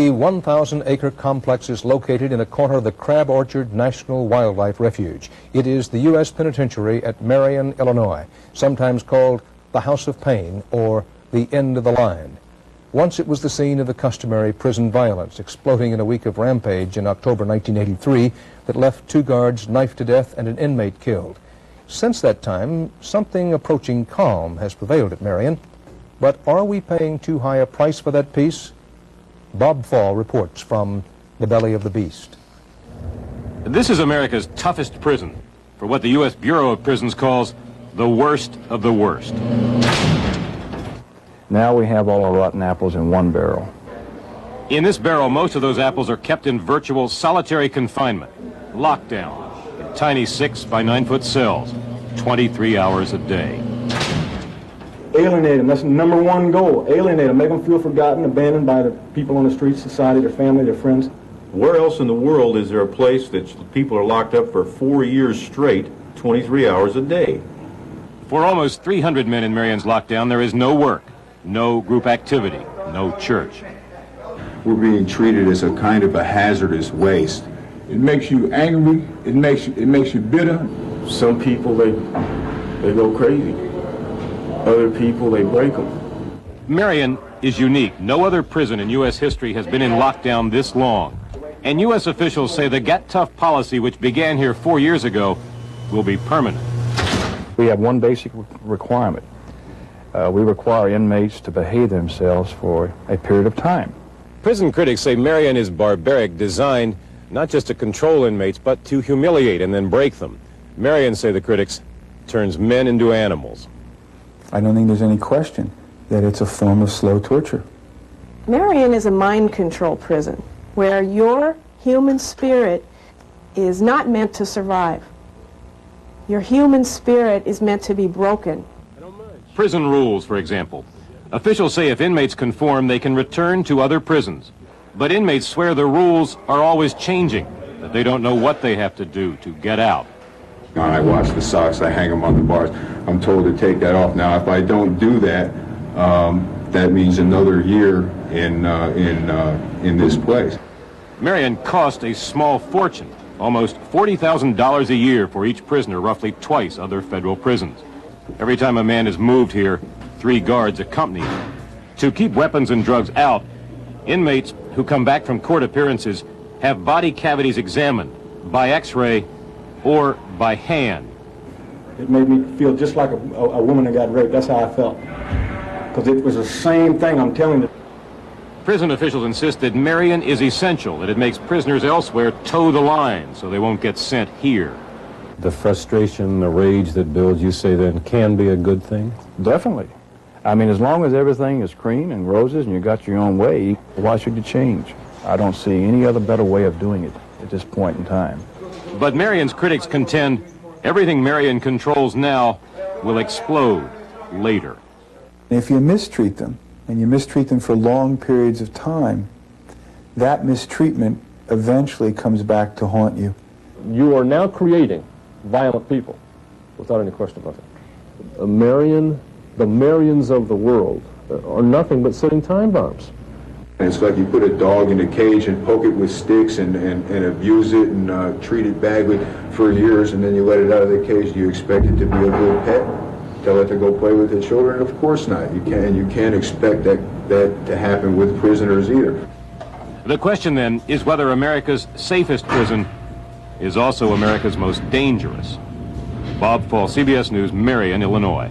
The 1,000-acre complex is located in a corner of the Crab Orchard National Wildlife Refuge. It is the U.S. Penitentiary at Marion, Illinois, sometimes called the House of Pain or the End of the Line. Once it was the scene of the customary prison violence, exploding in a week of rampage in October 1983 that left 2 guards knifed to death and an inmate killed. Since that time, something approaching calm has prevailed at Marion. But are we paying too high a price for that peace? Bob Fall reports from the belly of the beast. This is America's toughest prison, for what the U.S. Bureau of Prisons calls the worst of the worst. Now we have all our rotten apples in one barrel. In this barrel, most of those apples are kept in virtual solitary confinement, lockdown, in tiny 6 by 9 foot cells, 23 hours a day. Alienate them. That's the #1 goal. Alienate them. Make them feel forgotten, abandoned by the people on the streets, society, their family, their friends. Where else in the world is there a place that people are locked up for 4 years straight, 23 hours a day? For almost 300 men in Marion's lockdown, there is no work, no group activity, no church. We're being treated as a kind of a hazardous waste. It makes you angry. It makes you bitter. Some people, they go crazy. Other people, they break them. Marion is unique. No other prison in U.S. history has been in lockdown this long. And U.S. officials say the Get Tough policy, which began here 4 years ago, will be permanent. We have one basic requirement. We require inmates to behave themselves for a period of time. Prison critics say Marion is barbaric, designed not just to control inmates, but to humiliate and then break them. Marion, say the critics, turns men into animals. I don't think there's any question that it's a form of slow torture. Marion is a mind control prison where your human spirit is not meant to survive. Your human spirit is meant to be broken. Prison rules, for example. Officials say if inmates conform, they can return to other prisons. But inmates swear the rules are always changing, that they don't know what they have to do to get out. I wash the socks, I hang them on the bars. I'm told to take that off. Now, if I don't do that, that means another year in this place. Marion cost a small fortune, almost $40,000 a year for each prisoner, roughly twice other federal prisons. Every time a man is moved here, 3 guards accompany him. To keep weapons and drugs out, inmates who come back from court appearances have body cavities examined by X-ray or by hand. It made me feel just like a woman that got raped. That's how I felt. Because it was the same thing, I'm telling you. Prison officials insist that Marion is essential, that it makes prisoners elsewhere toe the line so they won't get sent here. The frustration, the rage that builds, you say then, can be a good thing? Definitely. I mean, as long as everything is cream and roses and you got your own way, why should you change? I don't see any other better way of doing it at this point in time. But Marion's critics contend everything Marion controls now will explode later. If you mistreat them, and you mistreat them for long periods of time, that mistreatment eventually comes back to haunt you. You are now creating violent people, without any question about that. Marion, the Marions of the world are nothing but sitting time bombs. It's like you put a dog in a cage and poke it with sticks and abuse it and treat it badly for years, and then you let it out of the cage. Do you expect it to be a good pet? Tell it to go play with its children? Of course not. You can't expect that to happen with prisoners either. The question then is whether America's safest prison is also America's most dangerous. Bob Fall, CBS News, Marion, Illinois.